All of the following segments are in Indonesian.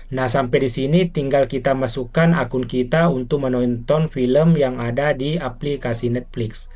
Nah, sampai di sini tinggal kita masukkan akun kita untuk menonton film yang ada di aplikasi Netflix.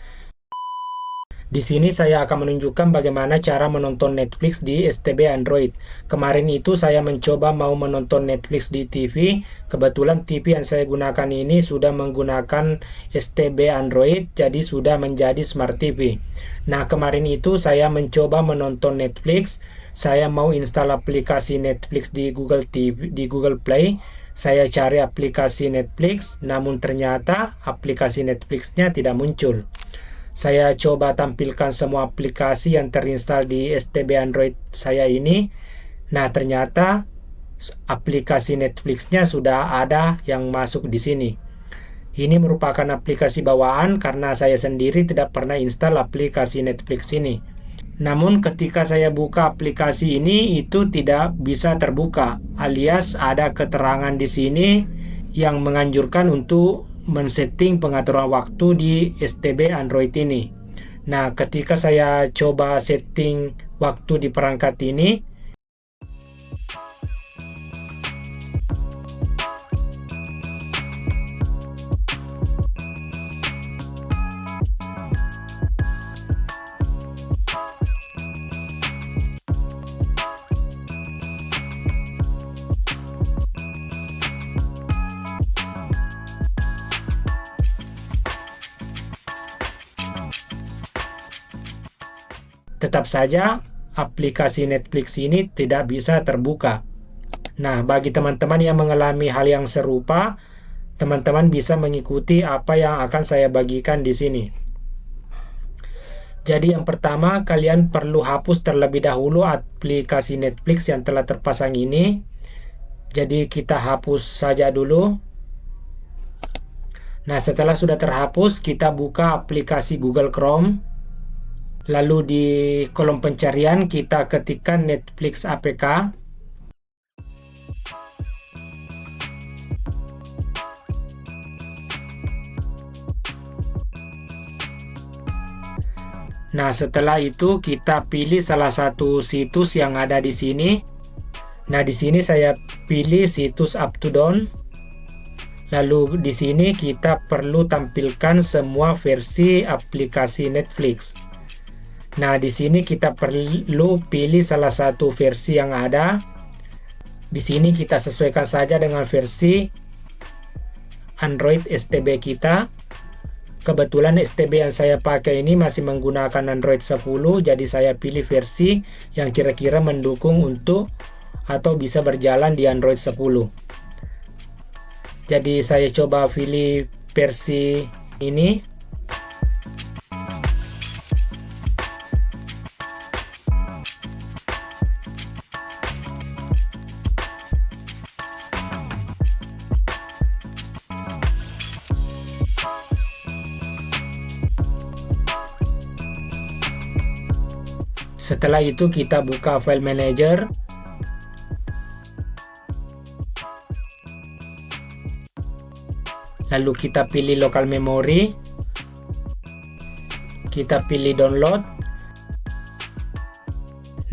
Di sini saya akan menunjukkan bagaimana cara menonton Netflix di STB Android. Kemarin itu saya mencoba mau menonton Netflix di TV. Kebetulan TV yang saya gunakan ini sudah menggunakan STB Android, jadi sudah menjadi Smart TV. Nah, kemarin itu saya mencoba menonton Netflix. Saya mau install aplikasi Netflix di Google TV, di Google Play. Saya cari aplikasi Netflix, namun ternyata aplikasi Netflix-nya tidak muncul. Saya coba tampilkan semua aplikasi yang terinstall di STB Android saya ini. Nah, ternyata aplikasi Netflix-nya sudah ada yang masuk di sini. Ini merupakan aplikasi bawaan karena saya sendiri tidak pernah install aplikasi Netflix ini. Namun ketika saya buka aplikasi ini itu tidak bisa terbuka, alias ada keterangan di sini yang menganjurkan untuk men-setting pengaturan waktu di STB Android ini. Nah, ketika saya coba setting waktu di perangkat ini, tetap saja aplikasi Netflix ini tidak bisa terbuka. Nah, bagi teman-teman yang mengalami hal yang serupa, teman-teman bisa mengikuti apa yang akan saya bagikan di sini. Jadi yang pertama, kalian perlu hapus terlebih dahulu aplikasi Netflix yang telah terpasang ini. Jadi kita hapus saja dulu. Nah, setelah sudah terhapus, kita buka aplikasi Google Chrome. Lalu di kolom pencarian kita ketikkan Netflix APK. Nah, setelah itu kita pilih salah satu situs yang ada di sini. Nah, di sini saya pilih situs Up to Down. Lalu di sini kita perlu tampilkan semua versi aplikasi Netflix. Nah, di sini kita perlu pilih salah satu versi yang ada. Di sini kita sesuaikan saja dengan versi Android STB kita. Kebetulan STB yang saya pakai ini masih menggunakan Android 10, jadi saya pilih versi yang kira-kira mendukung untuk atau bisa berjalan di Android 10. Jadi saya coba pilih versi ini. Setelah itu kita buka file manager. Lalu kita pilih local memory. Kita pilih download.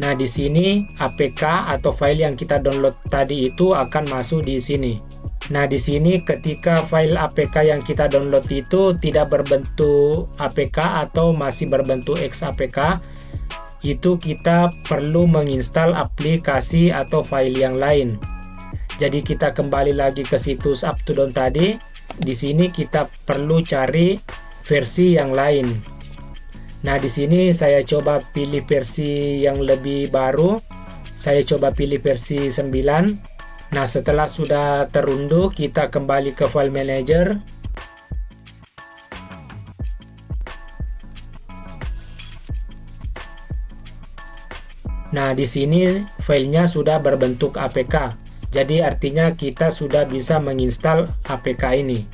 Nah, di sini APK atau file yang kita download tadi itu akan masuk di sini. Nah, di sini ketika file APK yang kita download itu tidak berbentuk APK atau masih berbentuk XAPK, itu kita perlu menginstal aplikasi atau file yang lain. Jadi kita kembali lagi ke situs Up to Down tadi. Di sini kita perlu cari versi yang lain. Nah, di sini saya coba pilih versi yang lebih baru. Saya coba pilih versi 9. Nah, setelah sudah terunduh, kita kembali ke file manager. Nah, di sini filenya sudah berbentuk APK. Jadi artinya kita sudah bisa menginstal APK ini.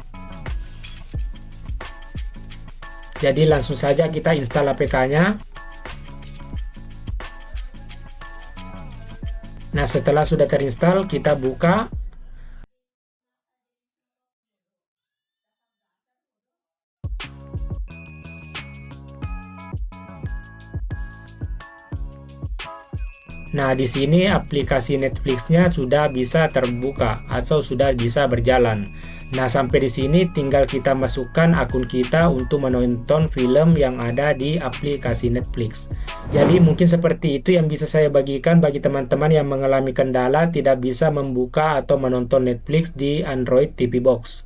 Jadi langsung saja kita install APK-nya. Nah, setelah sudah terinstall, kita buka. Nah, di sini aplikasi Netflix-nya sudah bisa terbuka atau sudah bisa berjalan. Nah, sampai di sini tinggal kita masukkan akun kita untuk menonton film yang ada di aplikasi Netflix. Jadi mungkin seperti itu yang bisa saya bagikan bagi teman-teman yang mengalami kendala tidak bisa membuka atau menonton Netflix di Android TV Box.